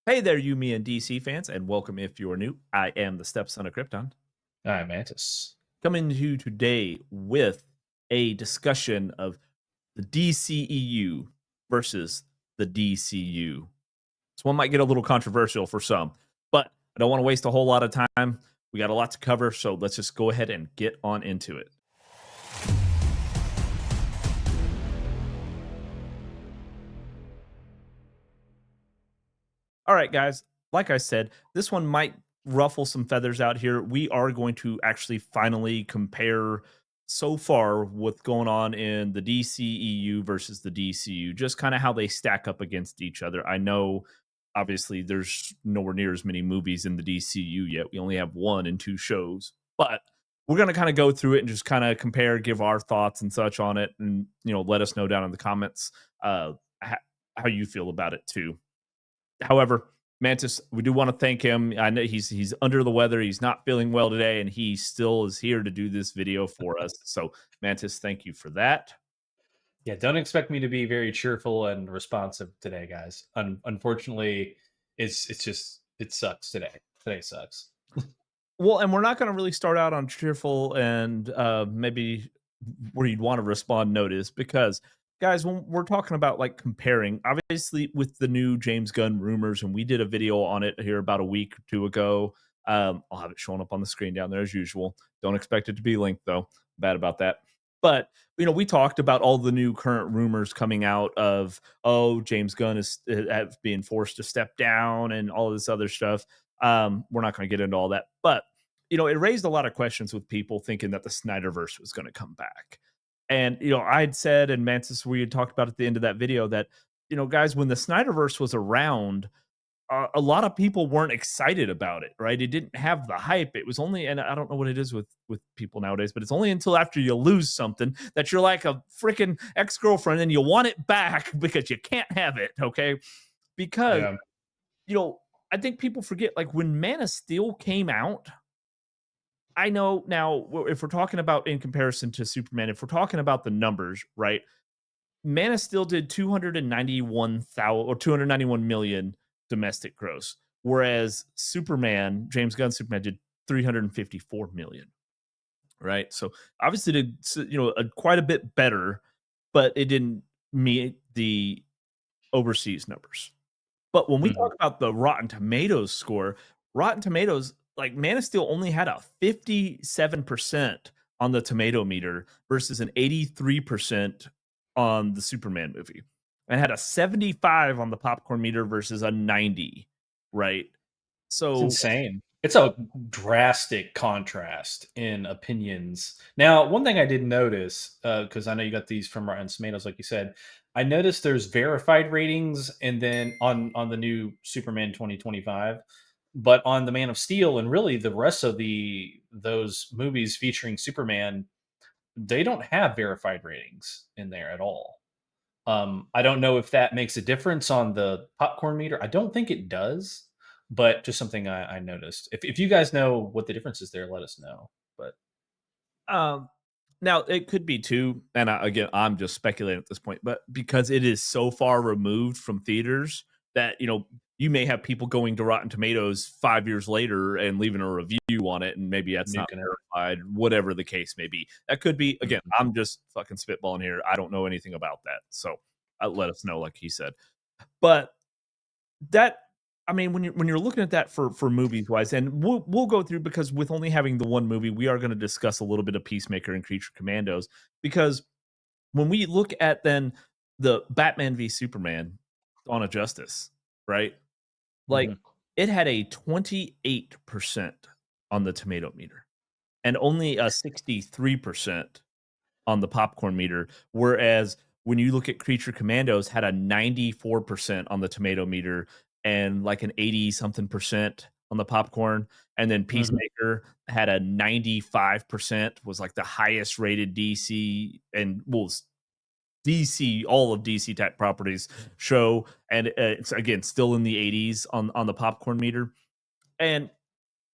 Hey there, you, me, and DC fans, and welcome if you're new. I am the stepson of Krypton, All right, Mantis. coming to you today with a discussion of the DCEU versus the DCU. This one might get a little controversial for some, but I don't want to waste a whole lot of time. We got a lot to cover, so let's just go ahead and get on into it. All right, guys. Like I said, this one might ruffle some feathers out here. We are going to actually finally compare so far what's going on in the DCEU versus the DCU, just kind of how they stack up against each other. I know, obviously, there's nowhere near as many movies in the DCU yet. We only have one and two shows, but we're going to kind of go through it and just kind of compare, give our thoughts and such on it, and let us know down in the comments how you feel about it too. However, Mantis, we do want to thank him. I know he's under the weather. He's not feeling well today, and he still is here to do this video for us. So, Mantis, thank you for that. Yeah, don't expect me to be very cheerful and responsive today, guys. Unfortunately, it's just it sucks today. Today sucks. Well, and we're not going to really start out on cheerful and maybe where you'd want to respond notice because, guys, when we're talking about like comparing, obviously with the new James Gunn rumors, and we did a video on it here about a week or two ago. I'll have it showing up on the screen down there as usual. Don't expect it to be linked though. Bad about that. But we talked about all the new current rumors coming out of James Gunn is being forced to step down and all this other stuff. We're not going to get into all that, but it raised a lot of questions with people thinking that the Snyderverse was going to come back. And I had said, and Mantis, we had talked about at the end of that video that guys, when the Snyderverse was around, a lot of people weren't excited about it, right? It didn't have the hype. It was only, and I don't know what it is with people nowadays, but it's only until after you lose something that you're like a freaking ex girlfriend and you want it back because you can't have it, okay? Because Yeah. you know, I think people forget like when Man of Steel came out. I know now if we're talking about in comparison to Superman, if we're talking about the numbers, right? Man of Steel did 291,000 or 291 million domestic gross, whereas Superman, James Gunn Superman did 354 million, right? So obviously did quite a bit better, but it didn't meet the overseas numbers. But when we Mhm. talk about the Rotten Tomatoes score, Rotten Tomatoes, like Man of Steel only had a 57% on the tomato meter versus an 83% on the Superman movie. And had a 75 on the popcorn meter versus a 90, right? It's So insane. It's a drastic contrast in opinions. Now, one thing I did notice, because I know you got these from Rotten Tomatoes, like you said, I noticed there's verified ratings, and then on the new Superman 2025, but on the Man of Steel, and really the rest of the those movies featuring Superman, they don't have verified ratings in there at all. I don't know if that makes a difference on the popcorn meter. I don't think it does, but just something I noticed. If you guys know what the difference is there, let us know. But Um, now it could be too, and again, I'm just speculating at this point, but because it is so far removed from theaters that you may have people going to Rotten Tomatoes 5 years later and leaving a review on it, and maybe that's not nuking it. verified, whatever the case may be. That could be. Again, Mhm. I'm just fucking spitballing here. I don't know anything about that, so let us know, like he said. But that I mean, when you're looking at that for movies wise, and we'll go through because with only having the one movie, we are going to discuss a little bit of Peacemaker and Creature Commandos because when we look at then the Batman v Superman Dawn of Justice, right? Like Mhm. it had a 28% on the tomato meter and only a 63% on the popcorn meter. Whereas when you look at Creature Commandos, had a 94% on the tomato meter and like an 80 something percent on the popcorn. And then Mhm. Peacemaker had a 95%, was like the highest rated DC and DC, all of DC type properties show. And it's again still in the 80s on the popcorn meter. And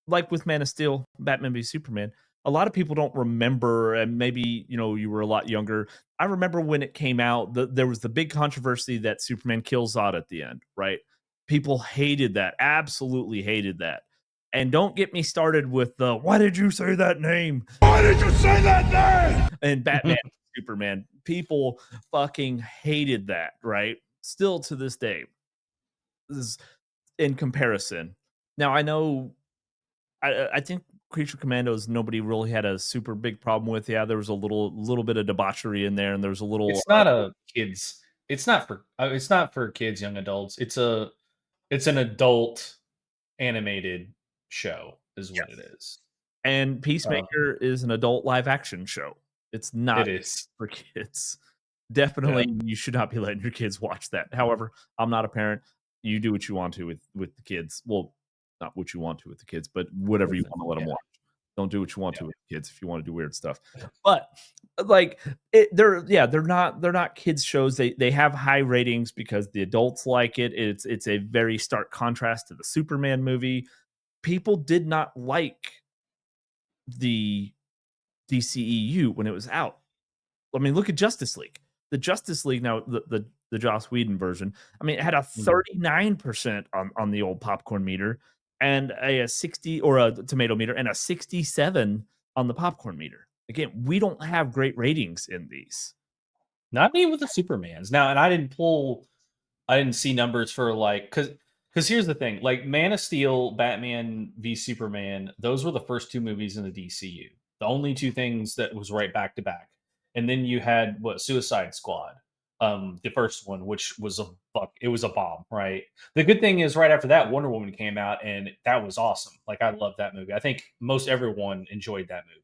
like with Man of Steel, Batman v Superman, a lot of people don't remember, and maybe you were a lot younger. I remember when it came out, there was the big controversy that Superman kills Zod at the end, right? People hated that, absolutely hated that. And don't get me started with the "Why did you say that name? Why did you say that name?" And Batman, Superman. People fucking hated that, right? Still to this day. This is in comparison. Now I know I think Creature Commandos nobody really had a super big problem with. Yeah, there was a little bit of debauchery in there, and there's a little It's not a kids. It's not for kids, young adults. It's an adult animated show, is what it yes. is. And Uh, Peacemaker is an adult live action show. It's not it is. for kids. Yeah. Definitely, you should not be letting your kids watch that. However, I'm not a parent. You do what you want to with the kids. Well, not what you want to with the kids, but whatever you With it. want to let them Yeah. watch. Don't do what you want Yeah. to with the kids if you want to do weird stuff. But like they're not kids shows. They have high ratings because the adults like it. It's a very stark contrast to the Superman movie. People did not like the DCEU when it was out. I mean, look at Justice League. The Justice League now, the Joss Whedon version. I mean, it had a Mhm. 39% on the old popcorn meter, and a 60 or a tomato meter, and a 67 on the popcorn meter. Again, we don't have great ratings in these. Not me with the Supermans. Now, and I didn't see numbers for like because here's the thing, like Man of Steel, Batman v Superman, those were the first two movies in the DCU. The only two things that was right back to back. And then you had what Suicide Squad, the first one, which was it was a bomb, right? The good thing is right after that, Wonder Woman came out, and that was awesome. Like I love that movie. I think most everyone enjoyed that movie.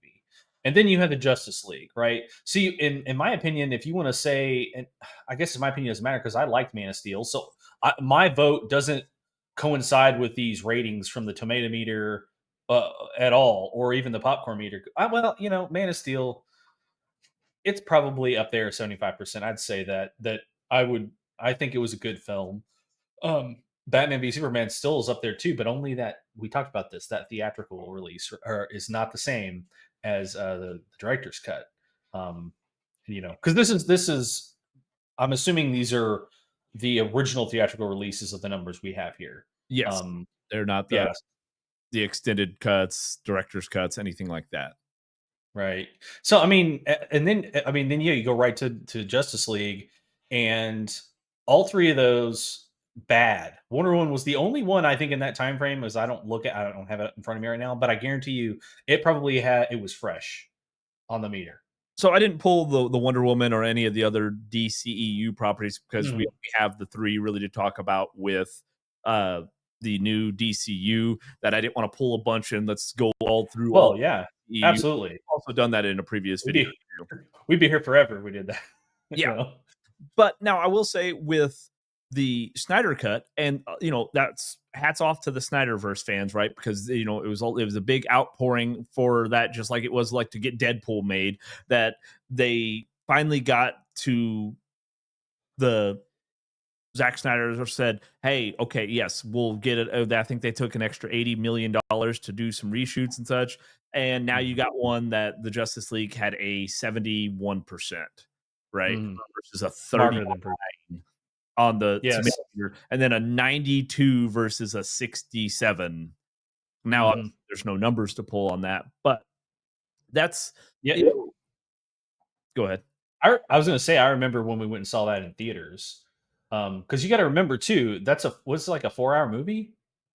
And then you had the Justice League, right? See, in my opinion, if you want to say, and I guess in my opinion, it doesn't matter because I liked Man of Steel. So my vote doesn't coincide with these ratings from the tomato meter at all, or even the popcorn meter. Well, Man of Steel, it's probably up there 75%. I'd say that I would I think it was a good film. Batman v Superman still is up there too, but only that we talked about this, that theatrical release is not the same as the director's cut. Um, because this is I'm assuming these are the original theatrical releases of the numbers we have here. Yes, Um, they're not yeah, the extended cuts, director's cuts, anything like that. right. So I mean, and then I mean, then yeah, you go right to Justice League, and all three of those bad. Wonder Woman was the only one I think in that time frame. As I don't have it in front of me right now, but I guarantee you, it was fresh on the meter. So I didn't pull the Wonder Woman or any of the other DCEU properties because we Mhm. only have the 3 really to talk about with, uh, the new DCU that I didn't wanna pull a bunch and let's go all through all Well, yeah, EU. absolutely. Also done that in a previous We'd video be too. we'd be here forever if we did that. Yeah, you know. but now I will say with the Snyder cut and, that's hats off to the Snyderverse fans, right? Because, it was a big outpouring for that, just like it was like to get Deadpool made, that they finally got to the Zack Snyder said, "Hey, okay, yes, we'll get it." I think they took an extra $80 million to do some reshoots and such, and now you Mhm. got one that the Justice League had a 71%, right, Mhm. versus a Marketed them 39 on the tomato Yes. meter, and then a 92 versus a 67. Now, Mhm. obviously, there's no numbers to pull on that, but that's Yeah, you know, go ahead. I was gonna say, I remember when we went and saw that in theaters. Because you gotta remember too, what's it, like a 4-hour movie?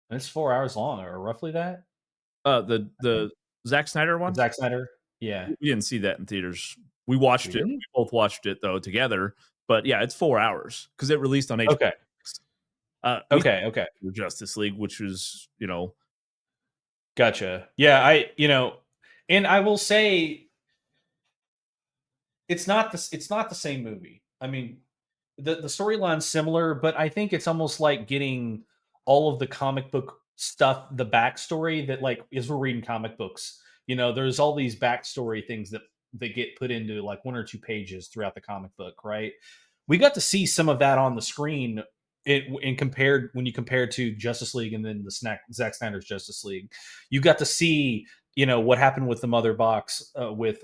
And it's 4 hours long or roughly that, I think. The Zack Snyder The one? Zack Snyder? Yeah. We didn't see that in theaters. We We watched it. didn't? We both watched it though together. But yeah, it's 4 hours because it released on Okay. HBO. We Okay, okay. saw Justice League, which was, Gotcha. Yeah, and I will say it's not the same movie. I mean, the storyline's similar, but I think it's almost like getting all of the comic book stuff, the backstory that like as we're reading comic books, there's all these backstory things that get put into like one or two pages throughout the comic book, right? We got to see some of that on the screen. Compared when you compare to Justice League and then Zack Snyder's Justice League, you got to see what happened with the Mother Box with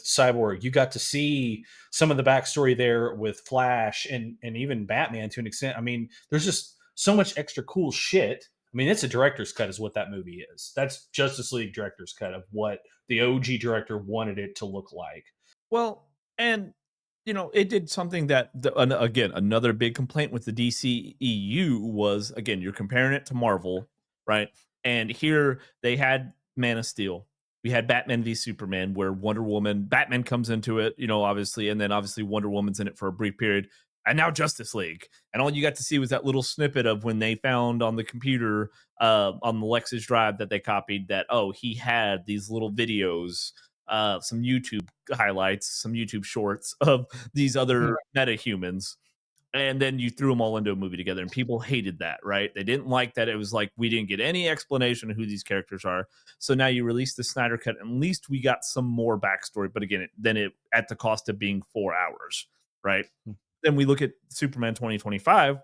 Cyborg. You got to see some of the backstory there with Flash and even Batman to an extent. I mean, there's just so much extra cool shit. I mean, it's a director's cut, is what that movie is. That's Justice League director's cut of what the OG director wanted it to look like. Well, and it did something that again, another big complaint with the DCEU was, again, you're comparing it to Marvel, right? And here they had Man of Steel. We had Batman v Superman, where Batman comes into it, obviously, and then obviously Wonder Woman's in it for a brief period, and now Justice League. And all you got to see was that little snippet of when they found on the computer, on the Lexus drive that they copied, that, oh, he had these little videos, some YouTube highlights, some YouTube shorts of these other metahumans, and then you threw them all into a movie together, and people hated that, right? They didn't like that. It was like, we didn't get any explanation of who these characters are. So now you release the Snyder Cut, at least we got some more backstory, but again, it at the cost of being 4 hours, right? Then we look at Superman 2025,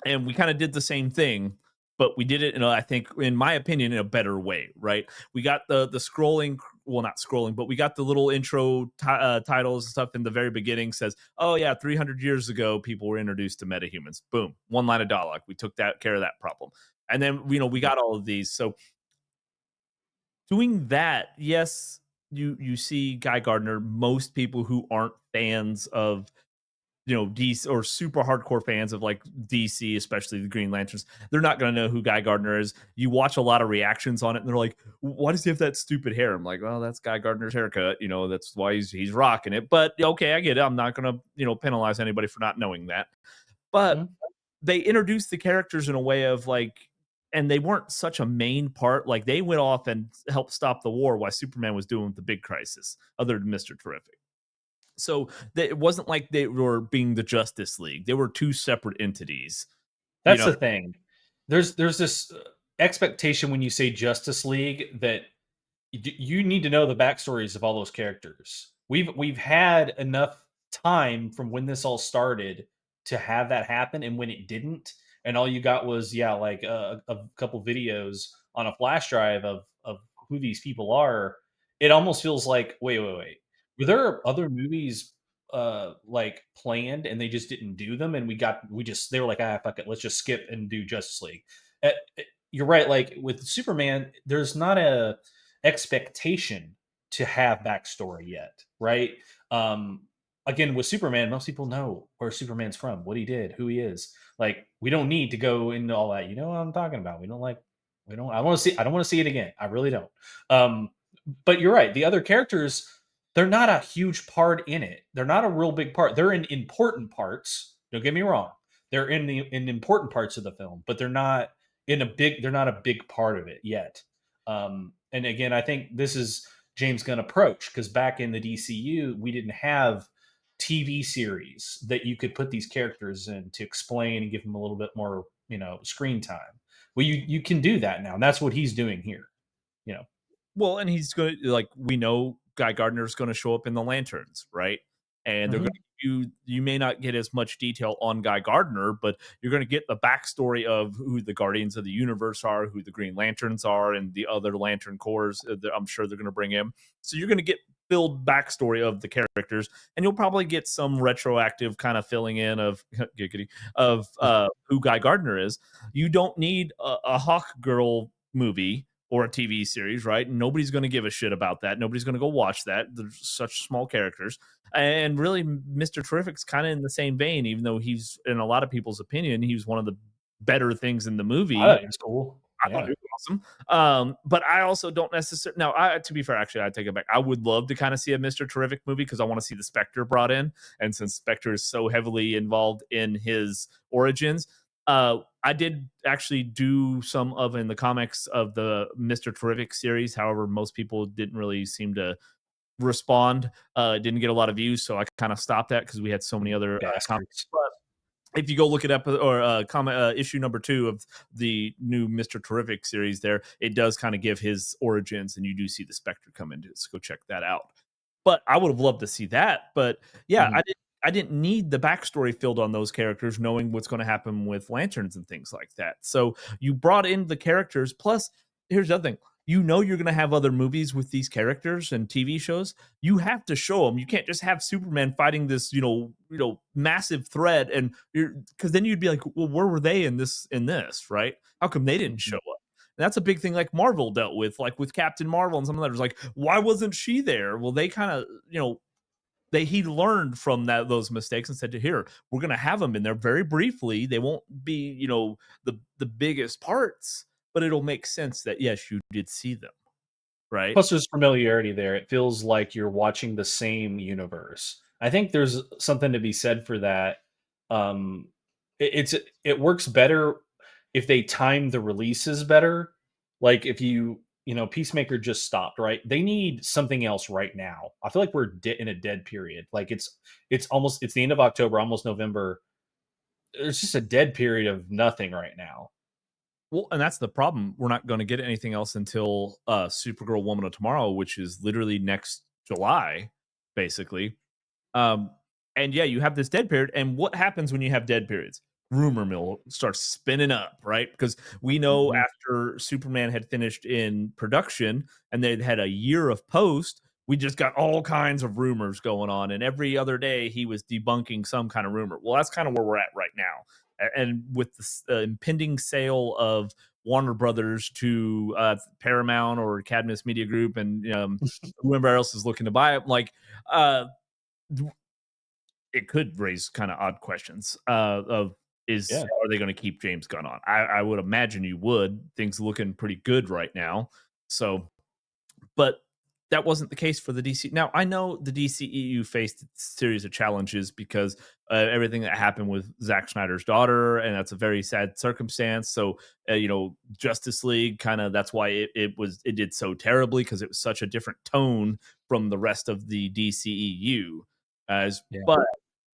and we kind of did the same thing, but we did it in I think, in my opinion, in a better way, right? We got the scrolling, well, not scrolling, but we got the little intro titles and stuff in the very beginning, says, oh yeah, 300 years ago people were introduced to metahumans. Boom, one line of dialogue, we took that care of that problem. And then we got all of these. So doing that, yes, you see Guy Gardner. Most people who aren't fans of DC, or super hardcore fans of like DC, especially the Green Lanterns, they're not going to know who Guy Gardner is. You watch a lot of reactions on it, and they're like, "Why does he have that stupid hair?" I'm like, "Well, that's Guy Gardner's haircut. That's why he's rocking it." But okay, I get it. I'm not going to penalize anybody for not knowing that. But they introduced the characters in a way of like, and they weren't such a main part. Like, they went off and helped stop the war while Superman was doing the big crisis, other than Mr. Terrific. So it wasn't like they were being the Justice League. They were two separate entities. That's the thing. There's this expectation when you say Justice League that you need to know the backstories of all those characters. We've had enough time from when this all started to have that happen, and when it didn't, and all you got was like a couple videos on a flash drive of who these people are. It almost feels like, wait, were there other movies like planned and they just didn't do them, and they were like, fuck it, let's just skip and do Justice League. Uh, you're right. Like with Superman, there's not a expectation to have backstory yet, right? Again, with Superman, most people know where Superman's from, what he did, who he is. Like, we don't need to go into all that. You know what I'm talking about? We don't. I want to see. I don't want to see it again. I really don't. But you're right. The other characters, they're not a huge part in it. They're not a real big part. They're in important parts. Don't get me wrong. They're in important parts of the film, but they're not They're not a big part of it yet. And again, I think this is James Gunn approach, because back in the DCU, we didn't have TV series that you could put these characters in to explain and give them a little bit more, screen time. Well, you can do that now, and that's what he's doing here. Well, and he's going to, like, we know Guy Gardner's going to show up in the Lanterns, right? And they're going to you may not get as much detail on Guy Gardner, but you're going to get the backstory of who the Guardians of the Universe are, who the Green Lanterns are, and the other Lantern Corps that I'm sure they're going to bring in. So you're going to get filled backstory of the characters, and you'll probably get some retroactive kind of filling in of who Guy Gardner is. You don't need a Hawk Girl movie or a TV series, right? Nobody's going to give a shit about that. Nobody's going to go watch that. There's such small characters. And really, Mr. Terrific's kind of in the same vein, even though he's, in a lot of people's opinion, he was one of the better things in the movie. I thought it was cool. I thought it was awesome. But I also don't necessarily, now, to be fair, actually, I take it back. I would love to kind of see a Mr. Terrific movie, because I want to see the Spectre brought in. And since Spectre is so heavily involved in his origins, I did actually do some of in the comics of the Mr. Terrific series. However, most people didn't really seem to respond. Didn't get a lot of views, so I kind of stopped that because we had so many other comics. But if you go look it up, or issue number 2 of the new Mr. Terrific series, there it does kind of give his origins, and you do see the Spectre come into it. So go check that out. But I would have loved to see that. But yeah, I didn't need the backstory filled on those characters, knowing what's going to happen with Lanterns and things like that. So you brought in the characters. Plus, here's the other thing. you know you're gonna have other movies with these characters and TV shows. You have to show them. You can't just have Superman fighting this, massive threat, and you're because then you'd be like, well, where were they in this, right? How come they didn't show Mhm. up? And that's a big thing like Marvel dealt with, like with Captain Marvel and some of that was like, why wasn't she there? Well, they kind of, he learned from those mistakes and said to here, we're gonna have them in there very briefly. They won't be, the biggest parts, but it'll make sense that yes, you did see them, right? Plus, there's familiarity there. It feels like you're watching the same universe. I think there's something to be said for that. Um, it works better if they time the releases better. Like if Peacemaker just stopped, right? They need something else right now. I feel like we're in a dead period. Like it's the end of October, almost November. There's just a dead period of nothing right now. Well, and that's the problem. We're not going to get anything else until Supergirl Woman of Tomorrow, which is literally next July, basically. Um, and yeah, you have this dead period. And what happens when you have dead periods? Rumor mill starts spinning up, right? Because we know Mhm. after Superman had finished in production and they'd had a year of post, we just got all kinds of rumors going on. And every other day he was debunking some kind of rumor. Well, that's kind of where we're at right now. And with the impending sale of Warner Brothers to Paramount or Cadmus Media Group and whoever else is looking to buy it, like, it could raise kind of odd questions of is Yeah. are they going to keep James Gunn on? I would imagine you would. Things looking pretty good right now. So, but that wasn't the case for the DC. Now I know the DCEU faced a series of challenges because everything that happened with Zack Snyder's daughter, and that's a very sad circumstance. So, Justice League kind of that's why it did so terribly because it was such a different tone from the rest of the DCEU. As Yeah. but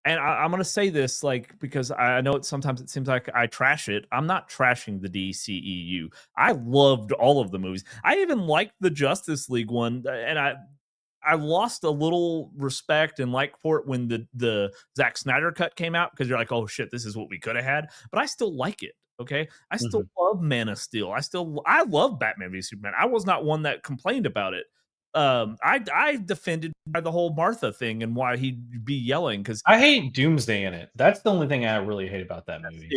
and I'm gonna say this, like, because I know sometimes it seems like I trash it. I'm not trashing the DCEU. I loved all of the movies. I even liked the Justice League one, and I lost a little respect and like for it when the Zack Snyder cut came out because you're like, oh shit, this is what we could have had. But I still like it. Okay, I still Mhm. love Man of Steel. I love Batman v Superman. I was not one that complained about it. I defended by the whole Martha thing and why he'd be yelling because I hate Doomsday in it. That's the only thing I really hate about that movie.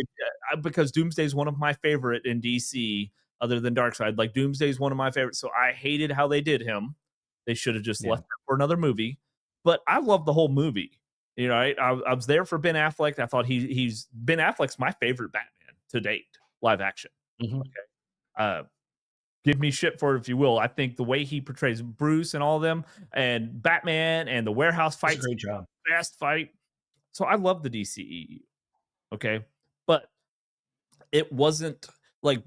because Doomsday is one of my favorite in DC, other than Darkseid. Like Doomsday is one of my favorites, so I hated how they did him. They should have just Yeah. left him for another movie. But I love the whole movie. Right? I was there for Ben Affleck. I thought he's Ben Affleck's my favorite Batman to date, live action. Mhm. Uh, give me shit for it if you will. I think the way he portrays Bruce and all of them, and Batman and the warehouse Does a fights, great job. fast fight. So I love the DCEU. Okay, but it wasn't like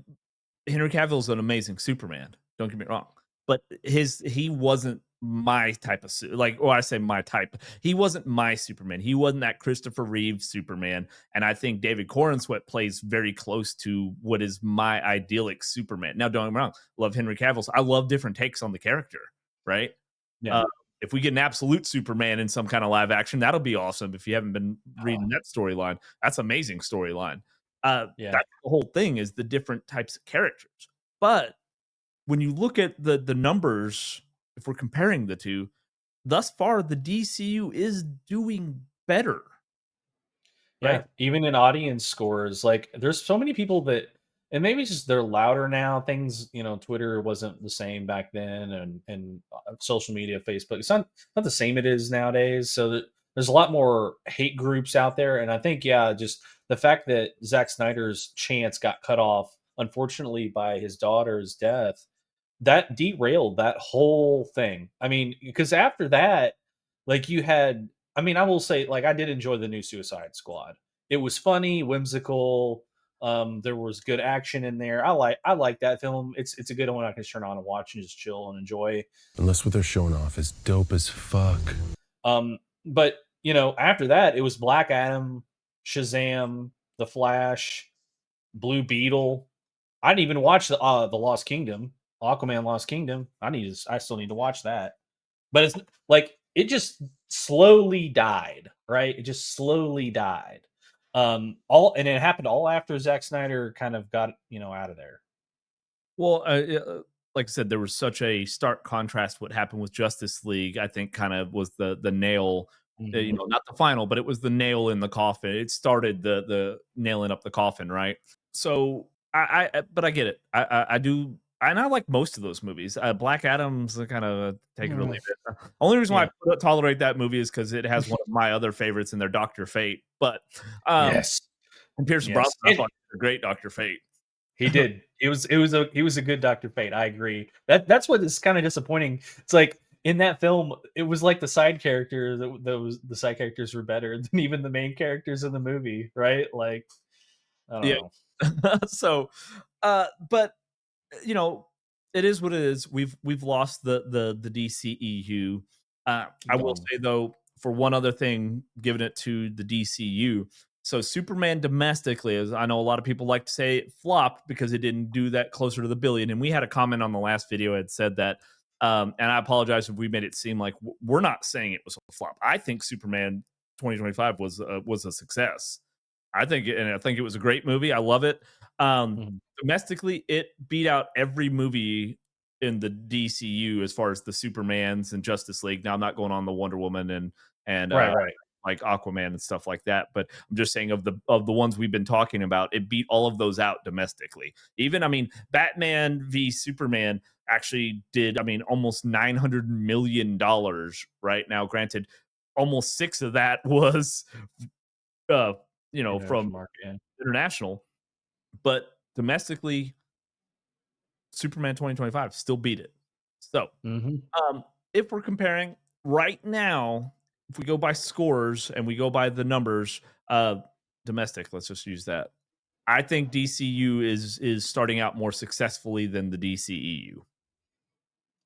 Henry Cavill's an amazing Superman. Don't get me wrong, but he wasn't my type of like, or I say my type. He wasn't my Superman. He wasn't that Christopher Reeve Superman. And I think David Corenswet plays very close to what is my idyllic Superman. Now, don't get me wrong, love Henry Cavill's. I love different takes on the character. Right? Yeah. Uh, if we get an absolute Superman in some kind of live action, that'll be awesome. If you haven't been Oh, reading that storyline, that's amazing storyline. yeah. That's the whole thing is the different types of characters. But when you look at the numbers, if we're comparing the two, thus far the DCU is doing better, right? Yeah, even in audience scores, like there's so many people that, and maybe it's just they're louder now. Things, Twitter wasn't the same back then, and social media, Facebook, it's not the same it is nowadays. So there's a lot more hate groups out there, and I think yeah, just the fact that Zack Snyder's chance got cut off, unfortunately, by his daughter's death, that derailed that whole thing. I mean, because after that, like you had, I mean, I will say, like, I did enjoy the new Suicide Squad. It was funny, whimsical. There was good action in there. I like that film. It's a good one I can just turn on and watch and just chill and enjoy. Unless what they're showing off is dope as fuck. But after that, it was Black Adam, Shazam, The Flash, Blue Beetle. I didn't even watch the Lost Kingdom, Aquaman Lost Kingdom. I still need to watch that. But it's like it just slowly died, right? It just slowly died. All and it happened all after Zack Snyder kind of got out of there. Well, like I said, there was such a stark contrast. What happened with Justice League, I think, kind of was the nail. You Mhm. know, not the final, but it was the nail in the coffin. It started the nailing up the coffin, right? So but I get it. I do, and I like most of those movies. Black Adam's kind of take it or leave Mm, it. Only reason why yeah. I tolerate that movie is because it has one of my other favorites in there, Doctor Fate. But Yes. and Pierce Yes. Brosnan, I thought he was a great Doctor Fate. He did. He was a good Dr. Fate. I agree. That's what is kind of disappointing. It's like in that film, it was like the side characters those the side characters were better than even the main characters in the movie, right? Like I don't Yeah. know. So, but you know, it is what it is. We've lost the DCEU. I will Gone. say though, for one other thing, giving it to the DCU. So Superman domestically, as I know a lot of people like to say, it flopped because it didn't do that closer to the billion. And we had a comment on the last video had said that. And I apologize if we made it seem like we're not saying it was a flop. I think Superman 2025 was a success. I think it was a great movie. I love it. Mhm. Domestically, it beat out every movie in the DCU as far as the Supermans and Justice League. Now I'm not going on the Wonder Woman and Right, right. like Aquaman and stuff like that, but I'm just saying of the ones we've been talking about, it beat all of those out domestically. Even I mean, Batman v Superman actually did almost $900 million right now. Granted, almost six of that was uh from International market. Yeah. international, but domestically, Superman 2025 still beat it. So, Mhm. um, if we're comparing right now, if we go by scores and we go by the numbers, domestic, let's just use that. I think DCU is starting out more successfully than the DCEU.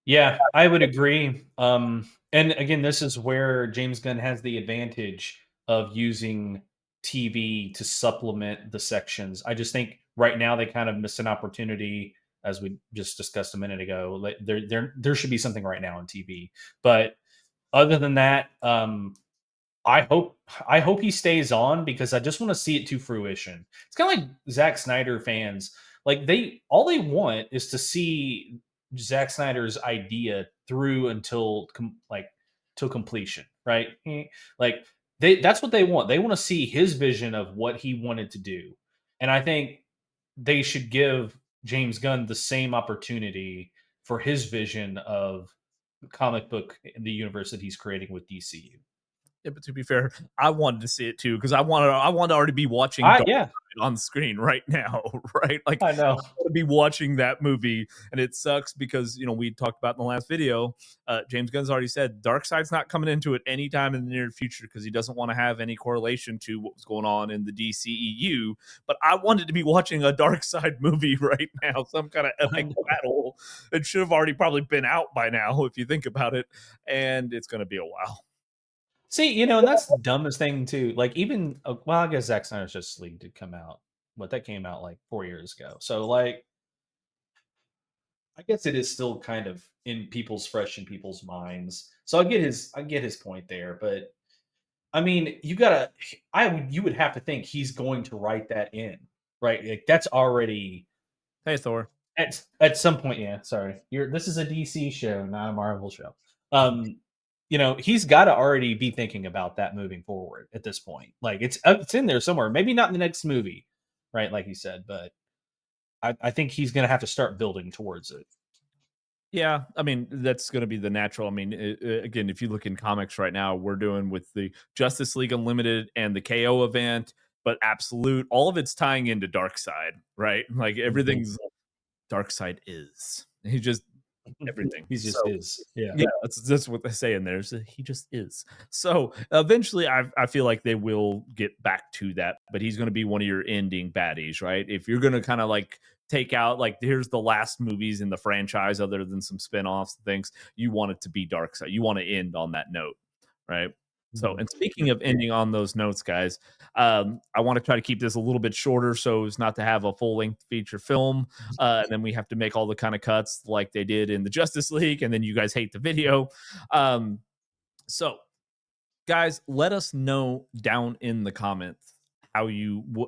Yeah, I would agree. And again, this is where James Gunn has the advantage of using TV to supplement the sections. I just think right now they kind of miss an opportunity, as we just discussed a minute ago. Like there should be something right now on TV. But other than that, I hope he stays on because I just want to see it to fruition. It's kind of like Zack Snyder fans. Like they want is to see Zack Snyder's idea through until till completion, right? Like that's what they want. They want to see his vision of what he wanted to do. And I think they should give James Gunn the same opportunity for his vision of comic book in the universe that he's creating with DCU. Yeah, but to be fair, I wanted to see it too because I want to already be watching I Dark Yeah, Knight on the screen right now, right? Like I know. I want to be watching that movie, and it sucks because we talked about in the last video. James Gunn's already said Darkseid's not coming into it anytime in the near future because he doesn't want to have any correlation to what was going on in the DCEU. But I wanted to be watching a Darkseid movie right now, some kind of I epic know. battle. It should have already probably been out by now if you think about it, and it's going to be a while. See, and that's the dumbest thing too. Like even well, I guess Zack Snyder's Justice League did come out, but that came out like 4 years ago. So like, I guess it is still kind of fresh in people's minds. So I get his point there, but I mean, you would have to think he's going to write that in, right? Like that's already Hey, Thor. at some point. Yeah, sorry, this is a DC show, not a Marvel show. Um, he's got to already be thinking about that moving forward at this point. Like it's in there somewhere. Maybe not in the next movie, right? Like you said, but I think he's going to have to start building towards it. Yeah, I mean that's going to be the natural. I mean, again, if you look in comics right now, we're doing with the Justice League Unlimited and the KO event, but Absolute, all of it's tying into Darkseid, right? Like Mhm. everything's Darkseid is. He just everything. He just So is. Yeah. yeah, that's what they say in there. So he just is. So eventually, I feel like they will get back to that, but he's going to be one of your ending baddies, right? If you're going to kind of like take out like here's the last movies in the franchise, other than some spin-offs and things, you want it to be Darkseid. You want to end on that note, right? So, Mhm. and speaking of ending on those notes, guys, I want to try to keep this a little bit shorter so as not to have a full length feature film and then we have to make all the kind of cuts like they did in the Justice League, and then you guys hate the video. So, guys, let us know down in the comments how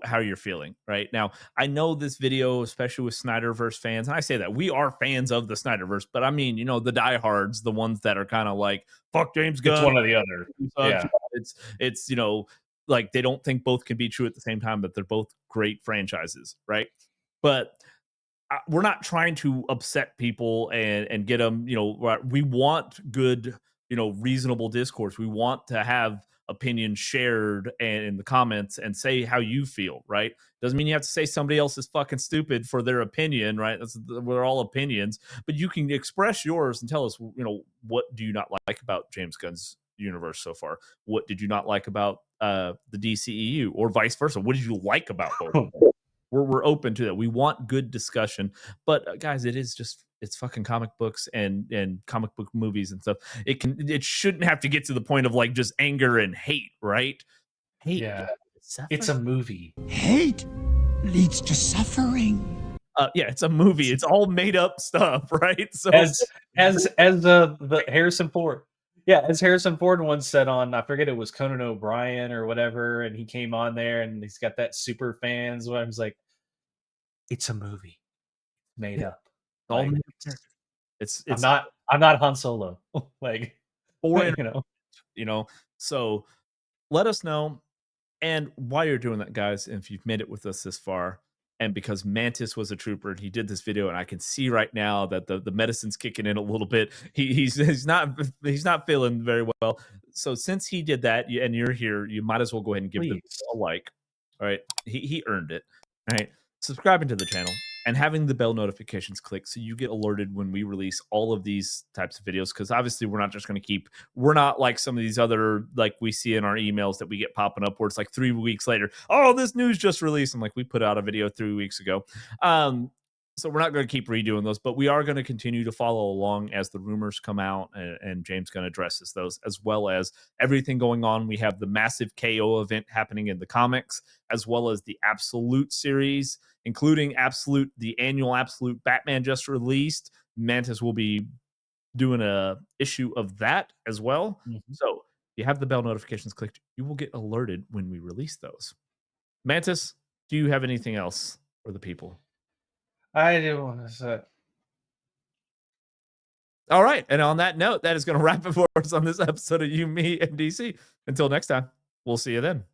how you're feeling right now. I know this video, especially with Snyderverse fans, and I say that we are fans of the Snyderverse, but I mean, the diehards, the ones that are kind of like, fuck James It's Gunn, one or the other. Yeah. it's like they don't think both can be true at the same time, but they're both great franchises, right? But we're not trying to upset people and get them, we want good, reasonable discourse. We want to have opinions shared and in the comments and say how you feel, right? Doesn't mean you have to say somebody else is fucking stupid for their opinion, right? We're all opinions, but you can express yours and tell us, what do you not like about James Gunn's universe so far? What did you not like about the DCEU, or vice versa? What did you like about both? We're open to that. We want good discussion, but guys, it's fucking comic books and comic book movies and stuff. It shouldn't have to get to the point of like just anger and hate, right? Hate, Yeah. It's a movie. Hate leads to suffering. Yeah, it's a movie. It's all made up stuff, right? So As the Harrison Ford. Yeah, as Harrison Ford once said on, I forget, it was Conan O'Brien or whatever, and he came on there and he's got that super fans where I was like, it's a movie made up. all Like, made up characters. It's I'm not Han Solo. Like, or so let us know. And while you're doing that, guys, if you've made it with us this far, and because Mantis was a trooper and he did this video, and I can see right now that the medicine's kicking in a little bit. He's not feeling very well. So since he did that, and you're here, you might as well go ahead and give the a like. All right, he earned it. All right, subscribing to the channel and having the bell notifications clicked so you get alerted when we release all of these types of videos. Because obviously we're not just going to we're not like some of these other, like we see in our emails that we get popping up where it's like 3 weeks later, oh, this news just released. I'm like, we put out a video 3 weeks ago. So we're not going to keep redoing those, but we are going to continue to follow along as the rumors come out, and James Gunn addresses those, as well as everything going on. We have the massive KO event happening in the comics, as well as the Absolute series, including the annual Absolute Batman just released. Mantis will be doing a issue of that as well. Mm-hmm. So if you have the bell notifications clicked, you will get alerted when we release those. Mantis, do you have anything else for the people? I do want to say. All right. And on that note, that is going to wrap it for us on this episode of You, Me, and DC. Until next time, we'll see you then.